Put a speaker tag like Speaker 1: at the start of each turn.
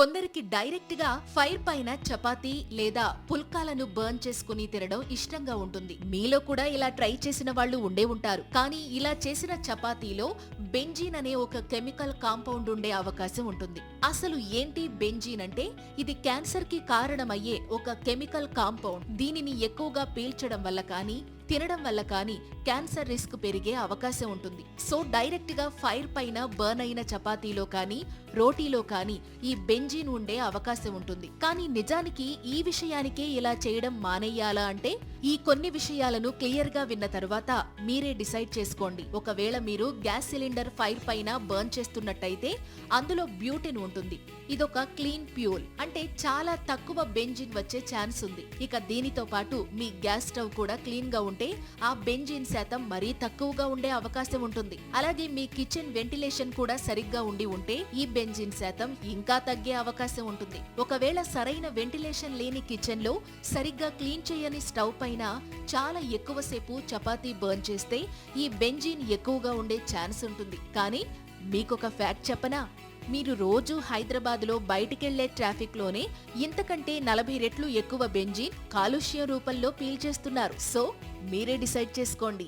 Speaker 1: కొందరికి డైరెక్ట్ గా ఫైర్ పైన చపాతీ లేదా పుల్కాలను బర్న్ చేసుకుని తినడం ఇష్టంగా ఉంటుంది. మీలో కూడా ఇలా ట్రై చేసిన వాళ్ళు ఉండే ఉంటారు. కానీ ఇలా చేసిన చపాతీలో బెంజీన్ అనే ఒక కెమికల్ కాంపౌండ్ ఉండే అవకాశం ఉంటుంది. అసలు ఏంటి బెంజీన్ అంటే? ఇది క్యాన్సర్ కి కారణమయ్యే ఒక కెమికల్ కాంపౌండ్. దీనిని ఎక్కువగా పీల్చడం వల్ల కానీ తినడం వల్ల కానీ క్యాన్సర్ రిస్క్ పెరిగే అవకాశం ఉంటుంది. సో డైరెక్ట్ గా ఫైర్ పైన బర్న్ అయిన చపాతీలో కానీ రోటీలో కానీ ఈ బెంజీన్ ఉండే అవకాశం ఉంటుంది. కానీ నిజానికి ఈ విషయానికే ఇలా చేయడం మానేయాలా అంటే, ఈ కొన్ని విషయాలను క్లియర్ గా విన్న తర్వాత మీరే డిసైడ్ చేసుకోండి. ఒకవేళ మీరు గ్యాస్ సిలిండర్ ఫైర్ పైన బర్న్ చేస్తున్నట్టయితే అందులో బ్యూటెన్ ఉంటుంది. ఇదొక క్లీన్ ఫ్యూల్, అంటే చాలా తక్కువ బెంజిన్ వచ్చే ఛాన్స్ ఉంది. ఇక దీనితో పాటు మీ గ్యాస్ స్టవ్ కూడా క్లీన్ గా ఉంటే ఆ బెంజిన్ శాతం మరీ తక్కువగా ఉండే అవకాశం ఉంటుంది. అలాగే మీ కిచెన్ వెంటిలేషన్ కూడా సరిగ్గా ఉండి ఉంటే ఈ బెంజిన్ శాతం ఇంకా తగ్గే అవకాశం ఉంటుంది. ఒకవేళ సరైన వెంటిలేషన్ లేని కిచెన్ లో సరిగ్గా క్లీన్ చేయని స్టవ్ పైన చాలా ఎక్కువసేపు చపాతీ బర్న్ చేస్తే ఈ బెంజిన్ ఎక్కువగా ఉండే ఛాన్స్ ఉంటుంది. కానీ మీకొక ఫ్యాక్ట్ చెప్పనా? మీరు రోజు హైదరాబాద్ లో బయటికెళ్లే ట్రాఫిక్ లోనే ఇంతకంటే 40 రెట్లు ఎక్కువ బెంజిన్ కాలుష్యం రూపంలో పీల్చేస్తున్నారు. సో మీరే డిసైడ్ చేసుకోండి.